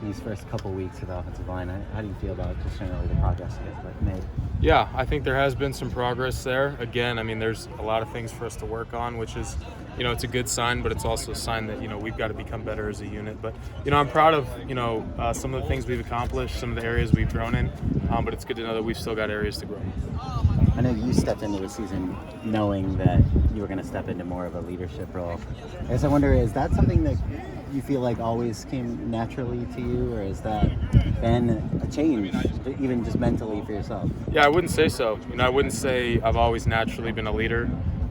these first couple weeks of the offensive line. How do you feel about just generally the progress you guys have made? Yeah, I think there has been some progress there. Again, I mean, there's a lot of things for us to work on, which is, it's a good sign, but it's also a sign that, we've got to become better as a unit. But, I'm proud of, some of the things we've accomplished, some of the areas we've grown in, but it's good to know that we've still got areas to grow. I know you stepped into the season knowing that you were going to step into more of a leadership role. I guess I wonder, is that something that you feel like always came naturally to you, or has that been a change, even just mentally for yourself? Yeah, I wouldn't say so. I wouldn't say I've always naturally been a leader.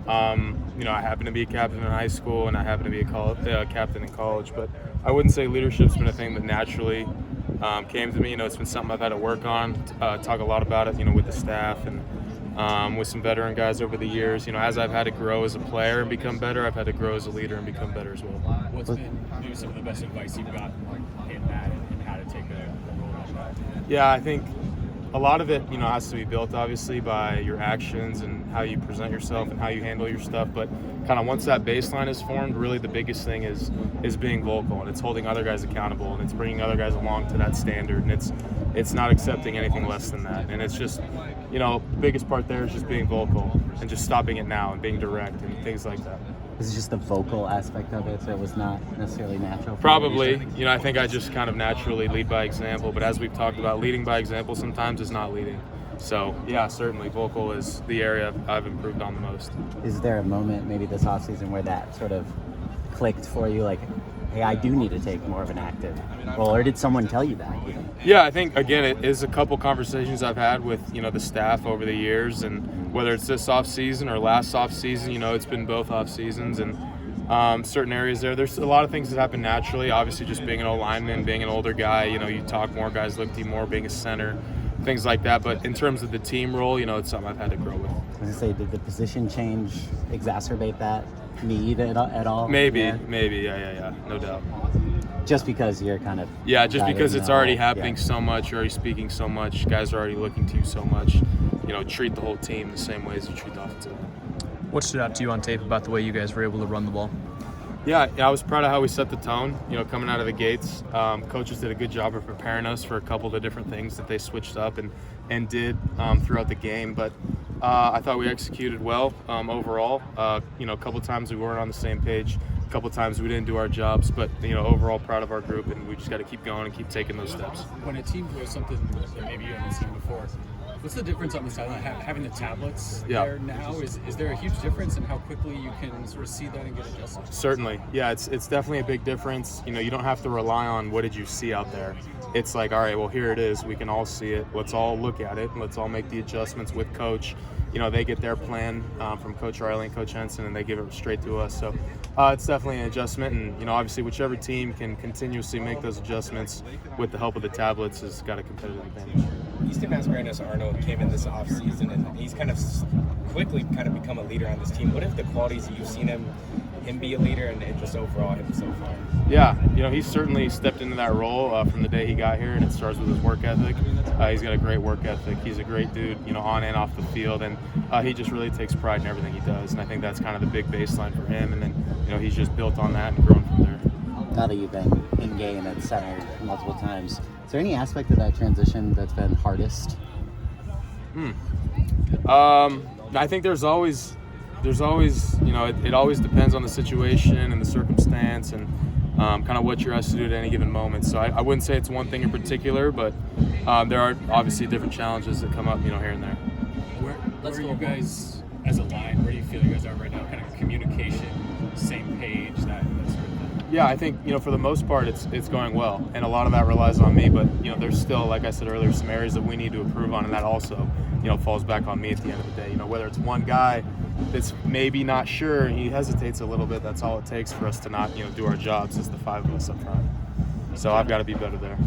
I happen to be a captain in high school, and I happen to be a captain in college, but I wouldn't say leadership's been a thing that naturally came to me. It's been something I've had to work on, talk a lot about it, with the staff and with some veteran guys over the years. As I've had to grow as a player and become better, I've had to grow as a leader and become better as well. What's been maybe some of the best advice you've got in that and how to take a role like that? Yeah, I think a lot of it, has to be built obviously by your actions and how you present yourself and how you handle your stuff. But kind of once that baseline is formed, really the biggest thing is being vocal, and it's holding other guys accountable, and it's bringing other guys along to that standard, and it's not accepting anything less than that. And it's just, the biggest part there is just being vocal and just stopping it now and being direct and things like that. Is it just the vocal aspect of it, so it was not necessarily natural? Probably. I think I just kind of naturally lead by example, but as we've talked about, leading by example sometimes is not leading. So, yeah, certainly vocal is the area I've improved on the most. Is there a moment maybe this offseason where that sort of clicked for you, like, hey, I do need to take more of an active role, or did someone tell you that? Yeah, I think, again, it is a couple conversations I've had with, the staff over the years, and whether it's this off season or last off season, it's been both off seasons, and certain areas there's a lot of things that happen naturally. Obviously, just being an old lineman, being an older guy, you talk more, guys look to you more, being a center, things like that. But in terms of the team role, it's something I've had to grow with. I was going to say, did the position change exacerbate that need at all? Maybe, yeah, no doubt. Just because you're kind of... Yeah, just because it's already happening so much, you're already speaking so much, guys are already looking to you so much. Treat the whole team the same way as you treat the offensive line. What stood out to you on tape about the way you guys were able to run the ball? Yeah, I was proud of how we set the tone, coming out of the gates. Coaches did a good job of preparing us for a couple of the different things that they switched up and did throughout the game. But I thought we executed well overall. A couple times we weren't on the same page. A couple times we didn't do our jobs. But, overall proud of our group, and we just got to keep going and keep taking those steps. When a team does something that maybe you haven't seen before, what's the difference on the sideline? Having the tablets there now, is there a huge difference in how quickly you can sort of see that and get adjusted? Certainly. Yeah, it's definitely a big difference. You don't have to rely on what did you see out there. It's like, all right, well, here it is. We can all see it. Let's all look at it. Let's all make the adjustments with Coach. They get their plan from Coach Riley and Coach Henson, and they give it straight to us. So it's definitely an adjustment. And, obviously, whichever team can continuously make those adjustments with the help of the tablets has got a competitive advantage. Easton Mascarenas Arnold came in this offseason, and he's kind of quickly become a leader on this team. What if the qualities that you've seen him be a leader and just overall him so far? Yeah, he's certainly stepped into that role from the day he got here, and it starts with his work ethic. He's got a great work ethic. He's a great dude, on and off the field, and he just really takes pride in everything he does, and I think that's kind of the big baseline for him, and then, he's just built on that and grown from there. Now that you've been in game at center multiple times, is there any aspect of that transition that's been hardest? I think there's always, it always depends on the situation and the circumstance and kind of what you're asked to do at any given moment. So I wouldn't say it's one thing in particular, but there are obviously different challenges that come up, here and there. Where are you guys as a line? Where do you feel you guys are right now? Kind of communication, same page, that sort of thing. Yeah, I think, for the most part, it's going well. And a lot of that relies on me. But, there's still, like I said earlier, some areas that we need to improve on. And that also, falls back on me at the end of the day. Whether it's one guy that's maybe not sure, he hesitates a little bit. That's all it takes for us to not, do our jobs as the five of us up front. So I've got to be better there.